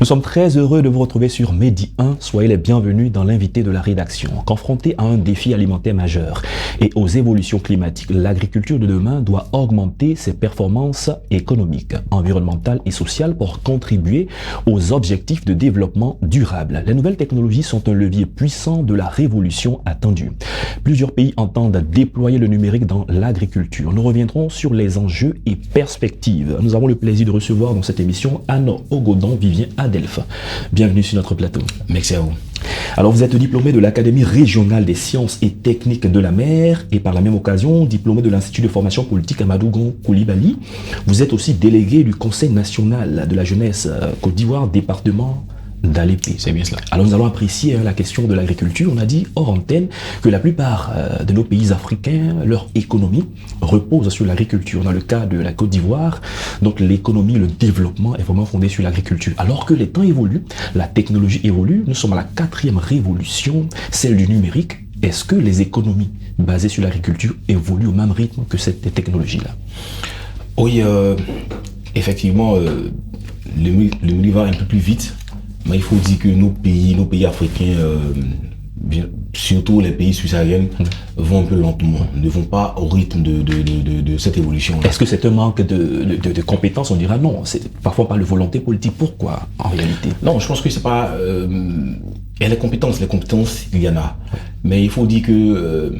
Nous sommes très heureux de vous retrouver sur Medi 1. Soyez les bienvenus dans l'invité de la rédaction. Confronté à un défi alimentaire majeur et aux évolutions climatiques, l'agriculture de demain doit augmenter ses performances économiques, environnementales et sociales pour contribuer aux objectifs de développement durable. Les nouvelles technologies sont un levier puissant de la révolution attendue. Plusieurs pays entendent déployer le numérique dans l'agriculture. Nous reviendrons sur les enjeux et perspectives. Nous avons le plaisir de recevoir dans cette émission Anne Ogodon-Vivien Adelph. Bienvenue sur notre plateau. Merci à vous. Alors vous êtes diplômé de l'Académie régionale des sciences et techniques de la mer et par la même occasion diplômé de l'Institut de formation politique Amadou Gon Coulibaly. Vous êtes aussi délégué du Conseil national de la jeunesse Côte d'Ivoire, département d'Alépé. C'est bien cela. Alors nous allons apprécier la question de l'agriculture. On a dit hors antenne que la plupart de nos pays africains, leur économie repose sur l'agriculture. Dans le cas de la Côte d'Ivoire, donc l'économie, le développement est vraiment fondé sur l'agriculture. Alors que les temps évoluent, la technologie évolue, nous sommes à la 4e révolution, celle du numérique. Est-ce que les économies basées sur l'agriculture évoluent au même rythme que cette technologie-là? Oui, effectivement, le numérique va un peu plus vite. Mais il faut dire que nos pays africains, surtout les pays subsahariens, vont un peu lentement, ne vont pas au rythme de cette évolution. Est-ce que c'est un manque de compétences? On dira non, c'est parfois pas de volonté politique. Pourquoi, en réalité? Non, je pense que c'est pas... et les compétences, il y en a. Mais il faut dire que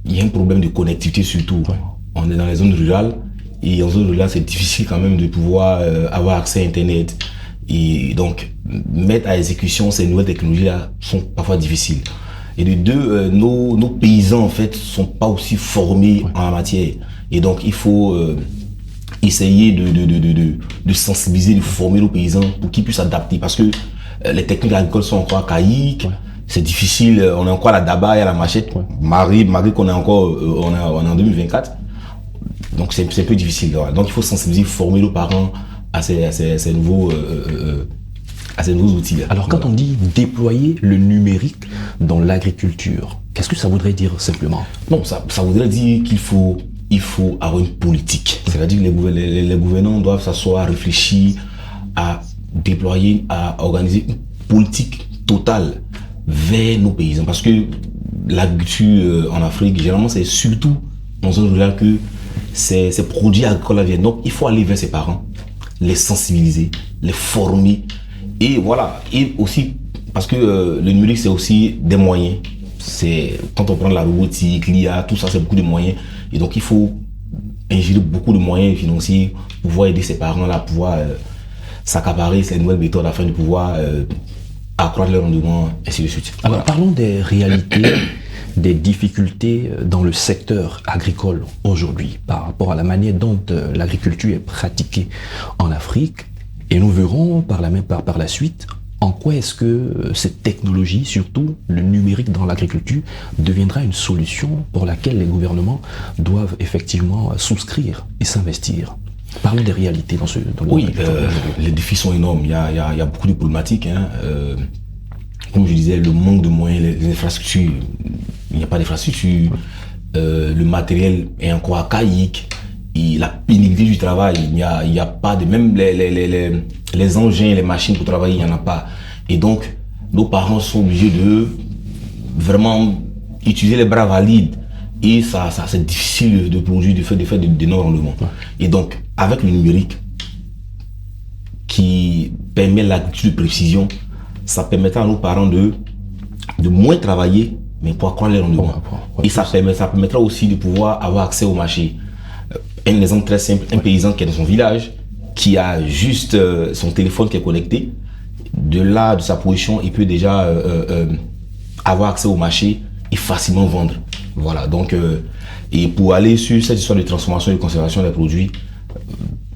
il y a un problème de connectivité surtout. Ouais. On est dans les zones rurales, et en zone rurale, c'est difficile quand même de pouvoir avoir accès à Internet. Et donc, mettre à exécution ces nouvelles technologies-là sont parfois difficiles. Et de deux, nos paysans, en fait, sont pas aussi formés en la matière. Et donc, il faut essayer de sensibiliser, de former nos paysans pour qu'ils puissent s'adapter. Parce que les techniques agricoles sont encore archaïques. Ouais. C'est difficile. On est encore à la daba et à la machette. Ouais. Marie qu'on est encore, on est en 2024. Donc, c'est un peu difficile. Ouais. Donc, il faut sensibiliser, former nos parents à ces nouveaux outils-là. Alors quand on dit déployer le numérique dans l'agriculture, qu'est-ce que ça voudrait dire simplement? Non, ça voudrait dire qu'il faut avoir une politique. C'est-à-dire que les gouvernants doivent s'asseoir, réfléchir à déployer, à organiser une politique totale vers nos paysans. Parce que l'agriculture en Afrique, généralement, c'est surtout en zone rurale que ces produits agricoles viennent. Donc, il faut aller vers ses parents, les sensibiliser, les former, et voilà. Et aussi, parce que le numérique, c'est aussi des moyens. C'est, quand on prend la robotique, l'IA, tout ça, c'est beaucoup de moyens. Et donc, il faut ingérer beaucoup de moyens financiers pour pouvoir aider ces parents-là, pouvoir s'accaparer ces nouvelles méthodes afin de pouvoir accroître leur rendement, ainsi de suite. Alors, voilà. Parlons des réalités, des difficultés dans le secteur agricole aujourd'hui par rapport à la manière dont l'agriculture est pratiquée en Afrique, et nous verrons par la suite en quoi est-ce que cette technologie, surtout le numérique dans l'agriculture, deviendra une solution pour laquelle les gouvernements doivent effectivement souscrire et s'investir. Parlons des réalités dans le oui, les défis sont énormes, il y a beaucoup de problématiques, hein. Comme je disais, le manque de moyens, les infrastructures, il n'y a pas d'infrastructure, le matériel est encore archaïque, et la pénibilité du travail, il n'y a pas de, même les engins, les machines pour travailler, il n'y en a pas. Et donc, nos parents sont obligés de vraiment utiliser les bras valides, et ça c'est difficile de produire, de faire d'énormes rendements. Ouais. Et donc, avec le numérique, qui permet l'agriculture de précision, ça permettra à nos parents de moins travailler, mais pour accroître les rendements. Et ça permettra aussi de pouvoir avoir accès au marché. Un exemple très simple, un paysan qui est dans son village, qui a juste son téléphone qui est connecté, de sa position, il peut déjà avoir accès au marché et facilement vendre. Voilà, donc, et pour aller sur cette histoire de transformation et de conservation des produits,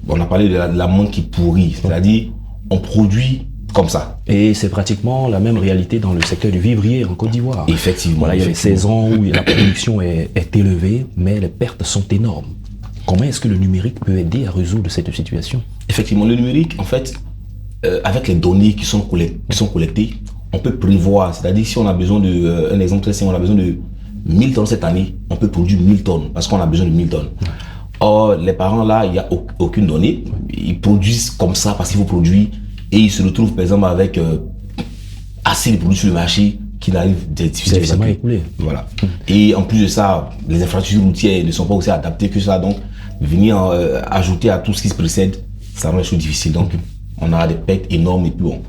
on a parlé de la mangue qui pourrit, c'est-à-dire on produit comme ça. Et c'est pratiquement la même réalité dans le secteur du vivrier en Côte d'Ivoire. Effectivement. Voilà, il y a des saisons où la production est élevée, mais les pertes sont énormes. Comment est-ce que le numérique peut aider à résoudre cette situation? Effectivement, le numérique, en fait, avec les données qui sont collectées, on peut prévoir. C'est-à-dire, si on a besoin de, un exemple très simple, on a besoin de 1000 tonnes cette année, on peut produire 1000 tonnes parce qu'on a besoin de 1000 tonnes. Or, les parents là, il n'y a aucune donnée. Ils produisent comme ça parce qu'il faut produire. et ils se retrouvent par exemple avec assez de produits sur le marché qui n'arrivent difficilement à écouler. Voilà. Et en plus de ça, les infrastructures routières ne sont pas aussi adaptées que ça, donc venir ajouter à tout ce qui se précède, ça rend les choses difficiles. Donc on a des pertes énormes et puis bon.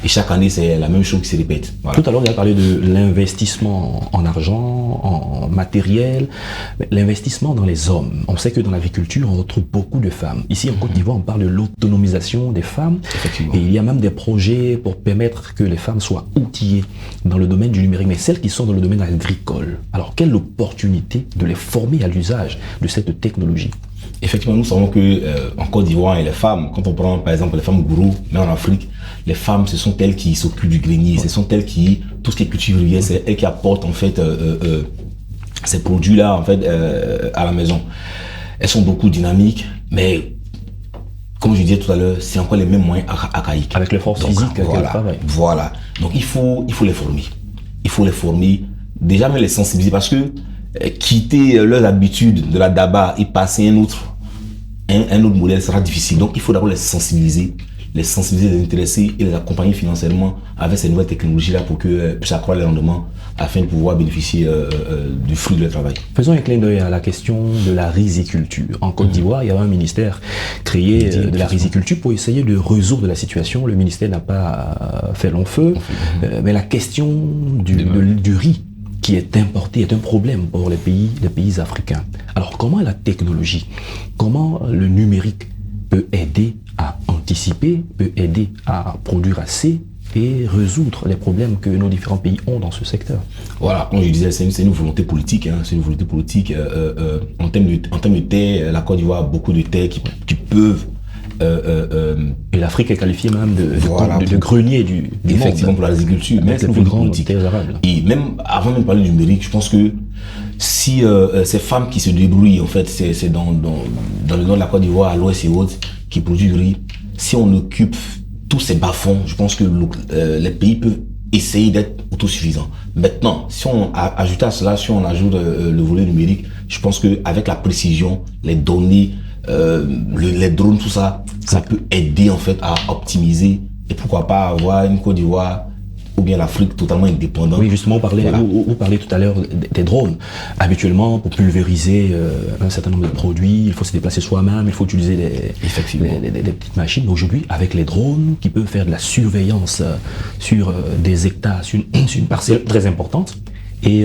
Et chaque année, c'est la même chose qui se répète. Voilà. Tout à l'heure, on a parlé de l'investissement en argent, en matériel, mais l'investissement dans les hommes. On sait que dans l'agriculture, on retrouve beaucoup de femmes. Ici, en Côte d'Ivoire, on parle de l'autonomisation des femmes. Et il y a même des projets pour permettre que les femmes soient outillées dans le domaine du numérique, mais celles qui sont dans le domaine agricole. Alors, quelle opportunité de les former à l'usage de cette technologie? Effectivement, nous savons que en Côte d'Ivoire, et les femmes, quand on prend par exemple les femmes gourous, mais en Afrique, les femmes, ce sont elles qui s'occupent du grenier, ce sont elles qui, tout ce qui est culture vivrière, c'est elles qui apportent en fait ces produits-là en fait à la maison. Elles sont beaucoup dynamiques, mais comme je disais tout à l'heure, c'est encore les mêmes moyens archaïques. Avec le force physique qu'elles travaillent. Voilà. Donc il faut les former. Il faut les former, déjà même les sensibiliser, parce que quitter leurs habitudes de la daba et passer un autre modèle sera difficile. Donc il faut d'abord les sensibiliser, les intéresser et les accompagner financièrement avec ces nouvelles technologies-là pour qu'ils puissent accroître les rendements afin de pouvoir bénéficier du fruit de leur travail. Faisons un clin d'œil à la question de la riziculture. En Côte d'Ivoire, il y a un ministère créé de la riziculture pour essayer de résoudre la situation. Le ministère n'a pas fait long feu, mais la question du riz qui est importé est un problème pour les pays africains. Alors comment la technologie, comment le numérique peut aider à anticiper, peut aider à produire assez et résoudre les problèmes que nos différents pays ont dans ce secteur? Voilà, comme je disais, c'est une volonté politique. C'est une volonté politique. En termes de terres, la Côte d'Ivoire a beaucoup de terres qui peuvent... et l'Afrique est qualifiée même de grenier du effectivement, monde. pour l'agriculture, mais c'est une volonté politique. Et même avant de parler du numérique, je pense que si ces femmes qui se débrouillent, en fait, c'est dans le nord de la Côte d'Ivoire, à l'ouest et autres, qui produisent du riz, si on occupe tous ces bas-fonds, je pense que les pays peuvent essayer d'être autosuffisants. Maintenant, si on ajoute à cela, si on ajoute le volet numérique, je pense qu'avec la précision, les données, les drones, tout ça, ça peut aider en fait à optimiser et pourquoi pas avoir une Côte d'Ivoire ou bien l'Afrique totalement indépendante. Oui, justement, vous parlez tout à l'heure des drones. Habituellement, pour pulvériser un certain nombre de produits, il faut se déplacer soi-même, il faut utiliser des petites machines. Aujourd'hui, avec les drones qui peuvent faire de la surveillance sur des hectares, sur une parcelle très importante, et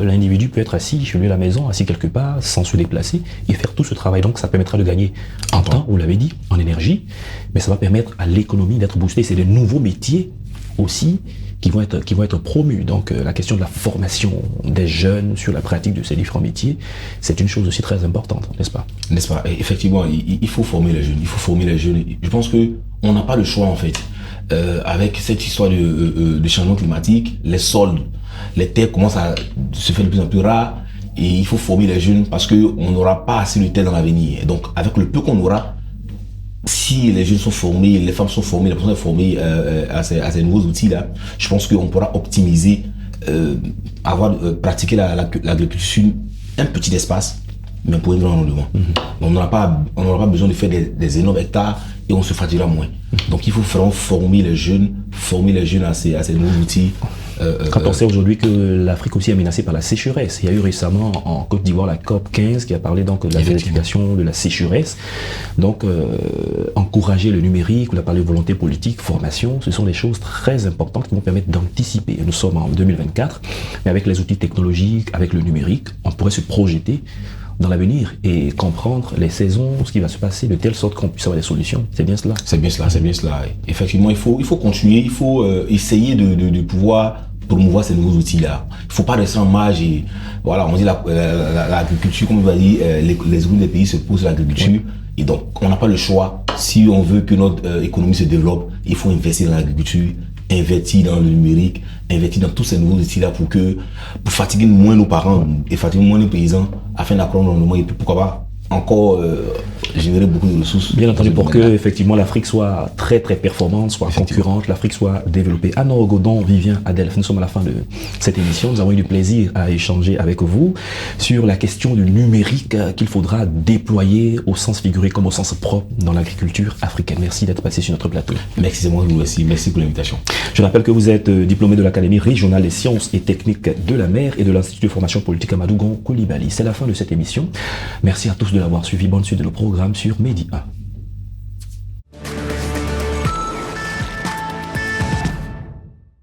l'individu peut être assis chez lui à la maison, assis quelque part, sans se déplacer, et faire tout ce travail. Donc ça permettra de gagner en temps, vous l'avez dit, en énergie, mais ça va permettre à l'économie d'être boostée. C'est de nouveaux métiers aussi qui vont être promus. Donc la question de la formation des jeunes sur la pratique de ces différents métiers, c'est une chose aussi très importante, n'est-ce pas? N'est-ce pas? Et effectivement, il faut former les jeunes. Il faut former les jeunes. Je pense que on n'a pas le choix en fait. Avec cette histoire de changement climatique, les sols, les terres commencent à se faire de plus en plus rares et il faut former les jeunes parce que on n'aura pas assez de terres dans l'avenir. Donc avec le peu qu'on aura, si les jeunes sont formés, les femmes sont formées, les personnes sont formées à ces nouveaux outils-là, je pense qu'on pourra optimiser, pratiquer l'agriculture un petit espace, mais pour un grand rendement. On n'aura pas besoin de faire des énormes hectares et on se fatiguera moins. Donc il faut vraiment former les jeunes à ces nouveaux outils. Quand on sait aujourd'hui que l'Afrique aussi est menacée par la sécheresse, il y a eu récemment en Côte d'Ivoire la COP 15 qui a parlé donc de la vérification de la sécheresse. Donc encourager le numérique, on a parlé de volonté politique, formation, ce sont des choses très importantes qui vont permettre d'anticiper. Nous sommes en 2024, mais avec les outils technologiques, avec le numérique, on pourrait se projeter dans l'avenir et comprendre les saisons, ce qui va se passer, de telle sorte qu'on puisse avoir des solutions. C'est bien cela? C'est bien cela. Effectivement, il faut continuer, il faut essayer de pouvoir promouvoir ces nouveaux outils-là. Il ne faut pas rester en marge et voilà, on dit l'agriculture, comme on va dire, les autres des pays se posent l'agriculture. Oui. Et donc, on n'a pas le choix. Si on veut que notre économie se développe, il faut investir dans l'agriculture, investir dans le numérique, investir dans tous ces nouveaux outils-là pour fatiguer moins nos parents et fatiguer moins nos paysans afin d'accroître le rendement et puis pourquoi pas encore générer beaucoup de ressources. Bien entendu, pour que effectivement l'Afrique soit très performante, soit concurrente, l'Afrique soit développée. Anne Godon, Vivien, Adelph, nous sommes à la fin de cette émission. Nous avons eu du plaisir à échanger avec vous sur la question du numérique qu'il faudra déployer au sens figuré comme au sens propre dans l'agriculture africaine. Merci d'être passé sur notre plateau. Merci, c'est moi qui vous remercie. Merci pour l'invitation. Je rappelle que vous êtes diplômé de l'Académie régionale des sciences et techniques de la mer et de l'Institut de formation politique Amadou Gon Coulibaly. C'est la fin de cette émission. Merci à tous de l'avoir suivi. Bonne suite de nos programmes sur Medi 1.